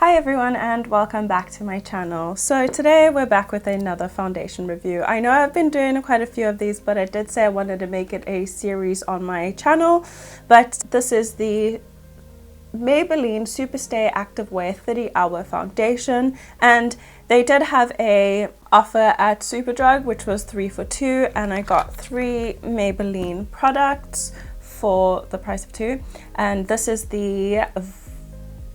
Hi everyone and welcome back to my channel. So today we're back with another foundation review. I know I've been doing quite a few of these, but I did say I wanted to make it a series on my channel. But this is the Maybelline Superstay Activewear 30-hour foundation, and they did have a offer at Superdrug which was 3 for 2, and I got 3 Maybelline products for the price of 2. And this is the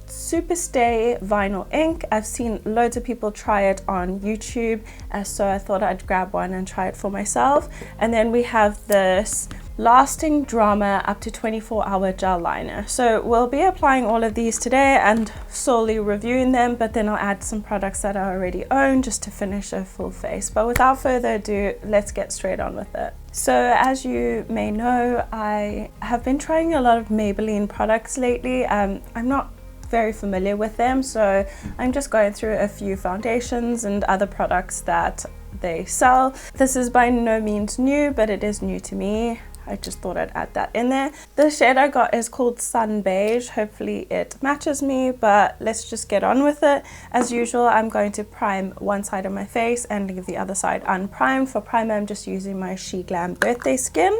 Superstay Vinyl Ink. I've seen loads of people try it on YouTube, so I thought I'd grab one and try it for myself. And then we have this Lasting Drama up to 24-hour gel liner. So we'll be applying all of these today and solely reviewing them, but then I'll add some products that I already own just to finish a full face. But without further ado, let's get straight on with it. So as you may know, I have been trying a lot of Maybelline products lately. I'm not very familiar with them, so I'm just going through a few foundations and other products that they sell. This is by no means new, but it is new to me. I just thought I'd add that in there. The shade I got is called Sun Beige. Hopefully it matches me, but let's just get on with it. As usual, I'm going to prime one side of my face and leave the other side unprimed. For primer, I'm just using my She Glam Birthday Skin.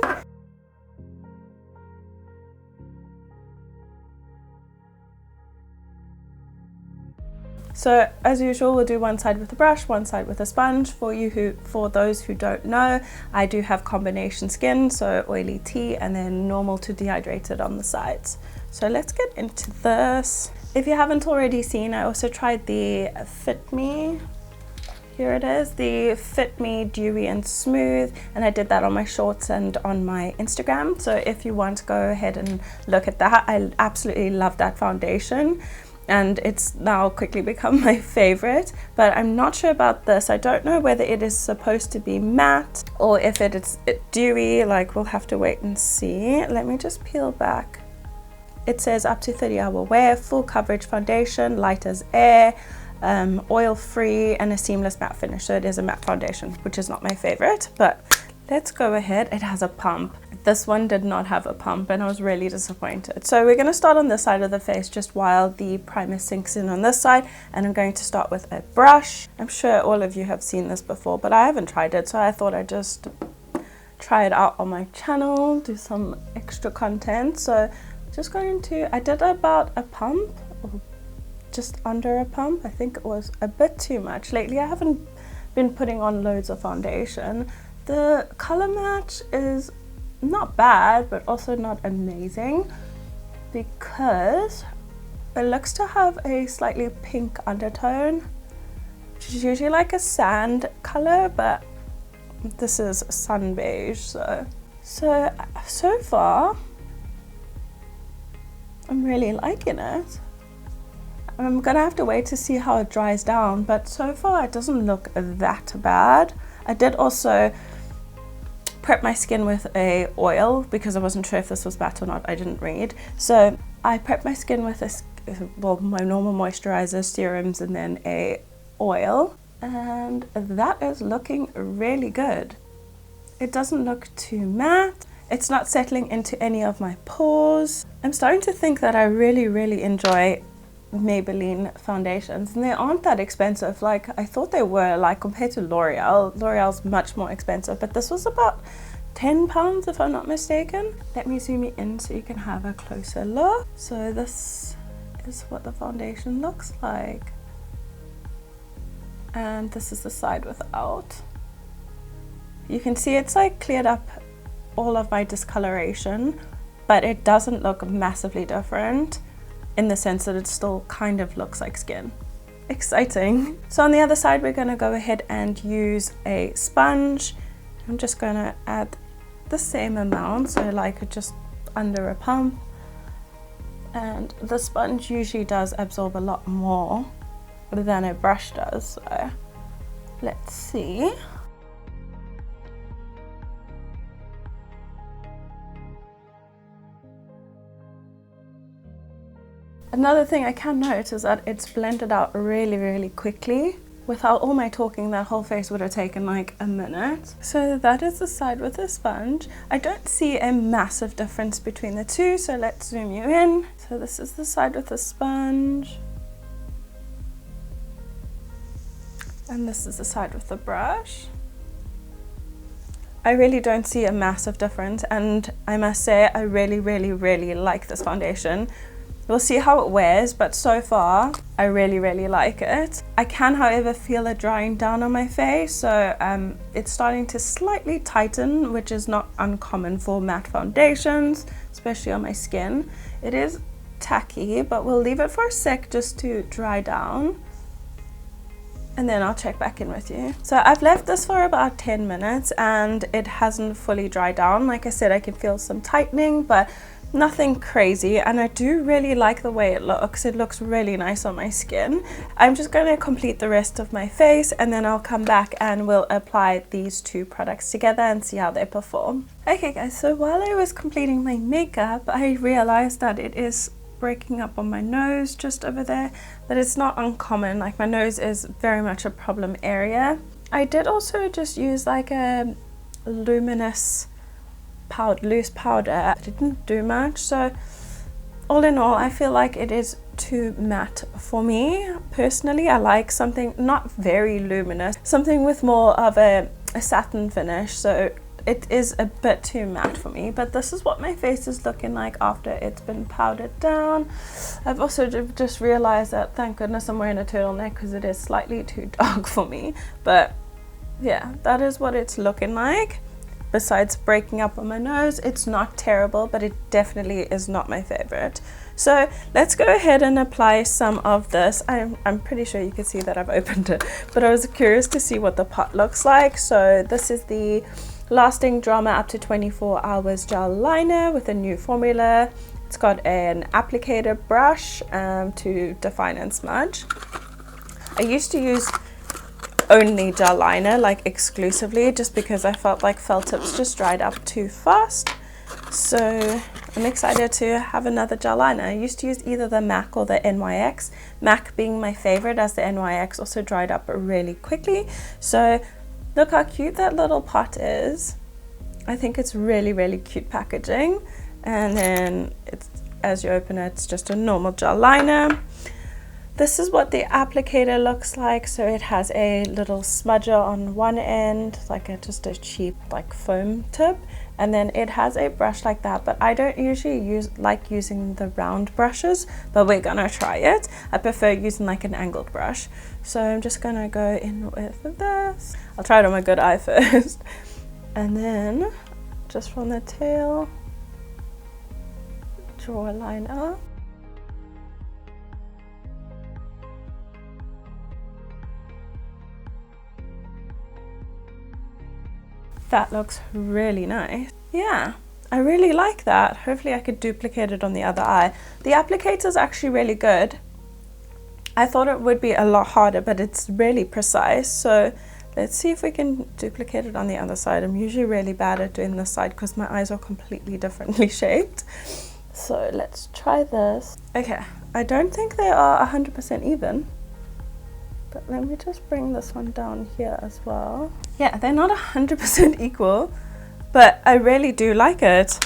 So as usual, we'll do one side with a brush, one side with a sponge. For those who don't know, I do have combination skin, so oily tea and then normal to dehydrated on the sides. So let's get into this. If you haven't already seen, I also tried the Fit Me. Here it is, the Fit Me Dewy and Smooth, and I did that on my shorts and on my Instagram. So if you want to go ahead and look at that, I absolutely love that foundation. And it's now quickly become my favorite, but I'm not sure about this. I don't know whether it is supposed to be matte or if it is dewy. Like, we'll have to wait and see. Let me just peel back. It says up to 30-hour wear, full coverage foundation, light as air, oil free, and a seamless matte finish. So it is a matte foundation, which is not my favorite, but let's go ahead. It has a pump. This one did not have a pump, and I was really disappointed. So we're going to start on this side of the face just while the primer sinks in on this side, and I'm going to start with a brush. I'm sure all of you have seen this before, but I haven't tried it, so I thought I'd just try it out on my channel, do some extra content. So just going to, I did about a pump, or just under a pump. I think it was a bit too much. Lately I haven't been putting on loads of foundation. The color match is not bad, but also not amazing, because it looks to have a slightly pink undertone, which is usually like a sand color, but this is sun beige. So far I'm really liking it. I'm gonna have to wait to see how it dries down, but so far it doesn't look that bad. I did also prep my skin with a oil because I wasn't sure if this was matte or not. I didn't read. So I prepped my skin with my normal moisturizer, serums, and then a oil, and that is looking really good. It doesn't look too matte. It's not settling into any of my pores. I'm starting to think that I really enjoy Maybelline foundations, and they aren't that expensive. Like, I thought they were, like, compared to L'Oreal. L'Oreal's much more expensive, but this was about £10 if I'm not mistaken. Let me zoom you in so you can have a closer look. So this is what the foundation looks like, and this is the side without. You can see it's like cleared up all of my discoloration, but it doesn't look massively different, in the sense that it still kind of looks like skin. Exciting. So on the other side, we're gonna go ahead and use a sponge. I'm just gonna add the same amount, so like just under a pump. And the sponge usually does absorb a lot more than a brush does, so let's see. Another thing I can note is that it's blended out really quickly. Without all my talking, that whole face would have taken like a minute. So that is the side with the sponge. I don't see a massive difference between the two, so let's zoom you in. So this is the side with the sponge. And this is the side with the brush. I really don't see a massive difference, and I must say I really like this foundation. We'll see how it wears, but so far I really like it. I can, however, feel it drying down on my face, so it's starting to slightly tighten, which is not uncommon for matte foundations, especially on my skin. It is tacky, but we'll leave it for a sec just to dry down, and then I'll check back in with you. So I've left this for about 10 minutes and it hasn't fully dried down. Like I said, I can feel some tightening, but nothing crazy, and I do really like the way it looks. It looks really nice on my skin. I'm just going to complete the rest of my face, and then I'll come back and we'll apply these two products together and see how they perform. Okay guys, so while I was completing my makeup, I realized that it is breaking up on my nose just over there, but it's not uncommon. Like, my nose is very much a problem area. I did also just use like a luminous loose powder. It didn't do much, so all in all I feel like it is too matte for me personally. I like something not very luminous, something with more of a satin finish, so it is a bit too matte for me. But this is what my face is looking like after it's been powdered down. I've also just realized that, thank goodness I'm wearing a turtleneck, because it is slightly too dark for me. But yeah, that is what it's looking like. Besides breaking up on my nose, it's not terrible, but it definitely is not my favorite. So let's go ahead and apply some of this. I'm pretty sure you can see that I've opened it, but I was curious to see what the pot looks like. So this is the Lasting Drama Up to 24 Hours Gel Liner with a new formula. It's got an applicator brush to define and smudge. I used to use only gel liner, like exclusively, just because I felt like felt tips just dried up too fast. So I'm excited to have another gel liner. I used to use either the MAC or the NYX, MAC being my favorite, as the NYX also dried up really quickly. So look how cute that little pot is. I think it's really cute packaging. And then it's, as you open it, it's just a normal gel liner. This is what the applicator looks like. So it has a little smudger on one end, like just a cheap like foam tip, and then it has a brush like that. But I don't usually like using the round brushes, but we're gonna try it. I prefer using like an angled brush. So I'm just gonna go in with this. I'll try it on my good eye first, and then just from the tail, draw a line up. That looks really nice. Yeah, I really like that. Hopefully I could duplicate it on the other eye. The applicator is actually really good. I thought it would be a lot harder, but it's really precise. So let's see if we can duplicate it on the other side. I'm usually really bad at doing this side because my eyes are completely differently shaped. So let's try this. Okay, I don't think they are 100% even. But let me just bring this one down here as well. Yeah, they're not 100% equal, but I really do like it.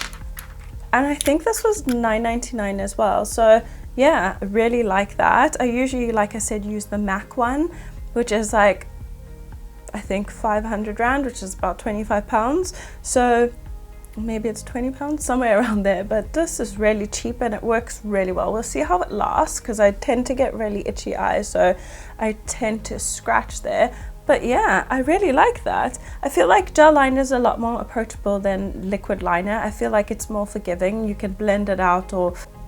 And I think this was $9.99 as well. So yeah, I really like that. I usually, like I said, use the MAC one, which is like, I think 500 Rand, which is about 25 pounds. So maybe it's 20 pounds, somewhere around there. But this is really cheap and it works really well. We'll see how it lasts, because I tend to get really itchy eyes, so I tend to scratch there. But yeah, I really like that. I feel like gel liner is a lot more approachable than liquid liner. I feel like it's more forgiving. You can blend it out,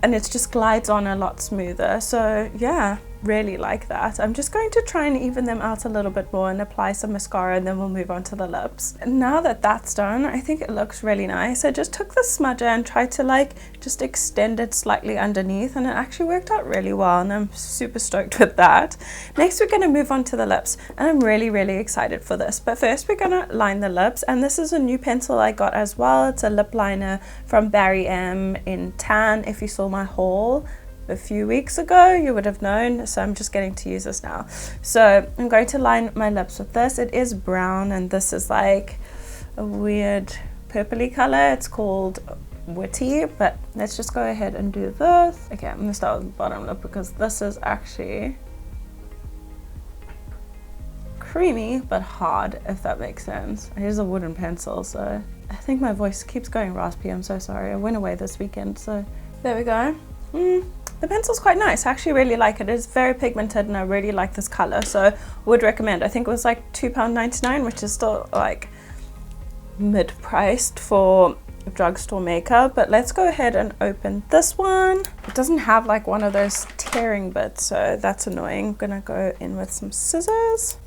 and it just glides on a lot smoother. So yeah, really like that. I'm just going to try and even them out a little bit more and apply some mascara, and then we'll move on to the lips. And now that that's done, I think it looks really nice. I just took the smudger and tried to like just extend it slightly underneath, and it actually worked out really well, and I'm super stoked with that. Next we're going to move on to the lips, and I'm really excited for this. But first we're going to line the lips, and this is a new pencil I got as well. It's a lip liner from Barry M in tan. If you saw my haul a few weeks ago, you would have known, so I'm just getting to use this now. So I'm going to line my lips with this. It is brown, and this is like a weird purpley color. It's called Witty, but let's just go ahead and do this. Okay, I'm gonna start with the bottom lip because this is actually creamy but hard, if that makes sense. It is a wooden pencil, so I think my voice keeps going raspy. I'm so sorry. I went away this weekend, so there we go. The pencil's quite nice. I actually really like it. It's very pigmented and I really like this color, so would recommend. I think it was like £2.99, which is still like mid-priced for drugstore makeup. But let's go ahead and open this one. It doesn't have like one of those tearing bits, so that's annoying. I'm gonna go in with some scissors.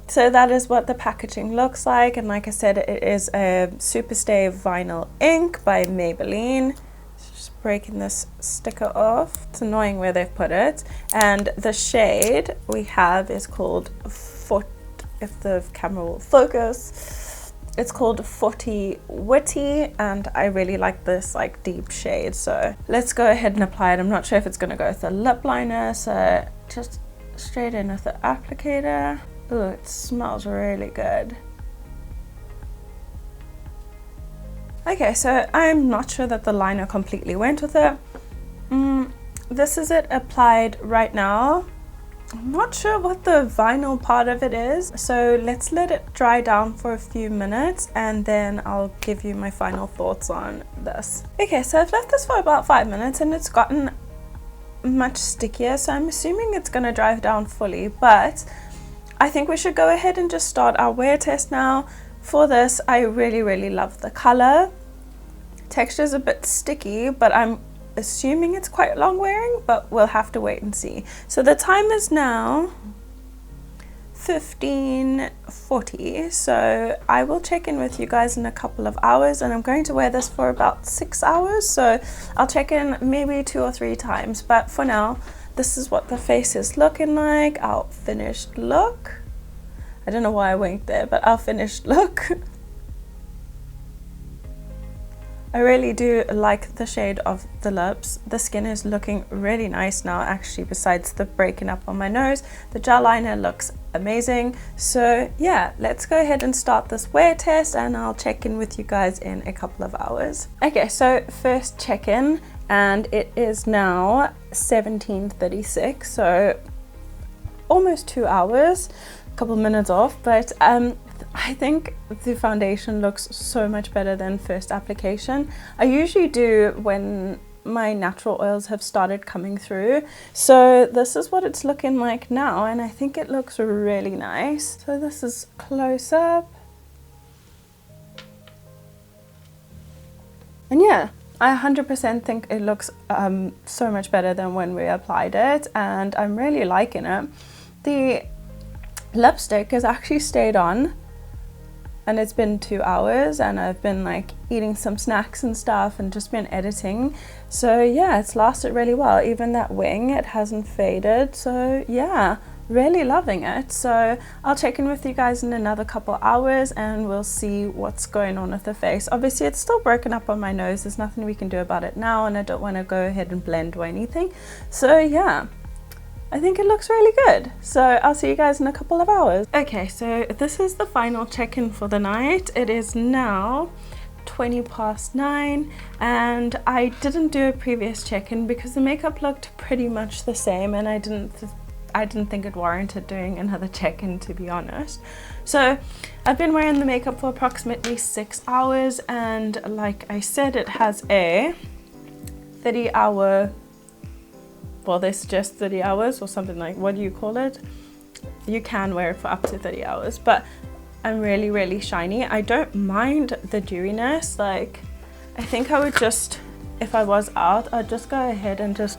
So that is what the packaging looks like, and like I said, it is a Superstay vinyl ink by Maybelline. Just breaking this sticker off. It's annoying where they've put it. And the shade we have is called if the camera will focus, it's called 40 Witty, and I really like this like deep shade. So let's go ahead and apply it. I'm not sure if it's going to go with the lip liner, so just straight in with the applicator. Ooh, it smells really good. Okay, so I'm not sure that the liner completely went with it. This is it applied right now. I'm not sure what the vinyl part of it is, so let's let it dry down for a few minutes and then I'll give you my final thoughts on this. Okay, so I've left this for about 5 minutes and it's gotten much stickier, so I'm assuming it's going to dry down fully, but I think we should go ahead and just start our wear test now. For this, I really love the color. Texture is a bit sticky, but I'm assuming it's quite long wearing, but we'll have to wait and see. So the time is now 15:40, so I will check in with you guys in a couple of hours, and I'm going to wear this for about 6 hours, so I'll check in maybe 2 or 3 times, but for now, this is what the face is looking like. Our finished look. I don't know why I winked there, but our finished look. I really do like the shade of the lips. The skin is looking really nice now, actually, besides the breaking up on my nose. The gel liner looks amazing. So yeah, let's go ahead and start this wear test and I'll check in with you guys in a couple of hours. Okay, so first check-in, and it is now 17:36, so almost 2 hours, a couple minutes off, but I think the foundation looks so much better than first application. I usually do when my natural oils have started coming through, so this is what it's looking like now, and I think it looks really nice. So this is close up, and yeah, I 100% think it looks so much better than when we applied it, and I'm really liking it. The lipstick has actually stayed on, and it's been 2 hours, and I've been like eating some snacks and stuff and just been editing, so yeah, it's lasted really well. Even that wing, it hasn't faded, so yeah, really loving it. So I'll check in with you guys in another couple hours and we'll see what's going on with the face. Obviously it's still broken up on my nose, there's nothing we can do about it now, and I don't want to go ahead and blend or anything, so yeah, I think it looks really good. So I'll see you guys in a couple of hours. Okay, so this is the final check-in for the night. It is now 9:20, and I didn't do a previous check-in because the makeup looked pretty much the same, and I didn't think it warranted doing another check-in, to be honest. So I've been wearing the makeup for approximately 6 hours, and like I said, it has a 30-hour, well, they suggest 30 hours or something, like, what do you call it? You can wear it for up to 30 hours, but I'm really shiny. I don't mind the dewiness. Like, I think I would just, if I was out, I'd just go ahead and just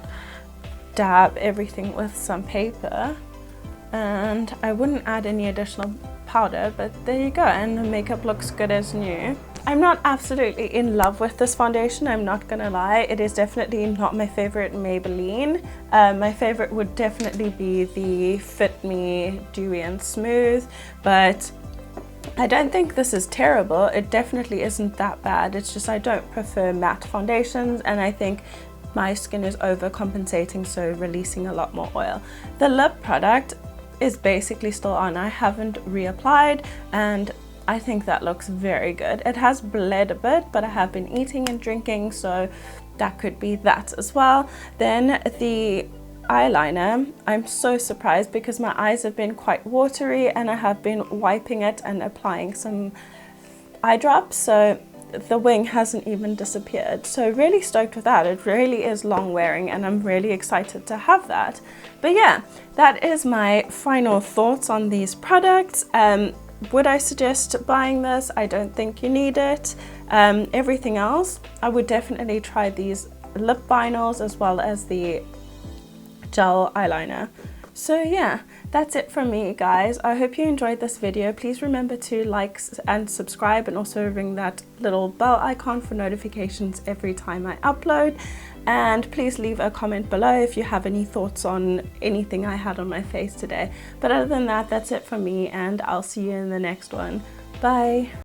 dab everything with some paper, and I wouldn't add any additional powder, but there you go, and the makeup looks good as new. I'm not absolutely in love with this foundation, I'm not gonna lie. It is definitely not my favorite Maybelline. My favorite would definitely be the Fit Me Dewy and Smooth, but I don't think this is terrible. It definitely isn't that bad. It's just I don't prefer matte foundations, and I think my skin is overcompensating, so releasing a lot more oil. The lip product is basically still on. I haven't reapplied, and I think that looks very good. It has bled a bit, but I have been eating and drinking, so that could be that as well. Then the eyeliner, I'm so surprised because my eyes have been quite watery and I have been wiping it and applying some eye drops, so the wing hasn't even disappeared. So really stoked with that. It really is long wearing and I'm really excited to have that. But yeah, that is my final thoughts on these products. Would I suggest buying this? I don't think you need it. Everything else, I would definitely try these lip vinyls as well as the gel eyeliner. So yeah, that's it from me, guys. I hope you enjoyed this video. Please remember to like and subscribe, and also ring that little bell icon for notifications every time I upload. And please leave a comment below if you have any thoughts on anything I had on my face today. But other than that, that's it from me, and I'll see you in the next one. Bye.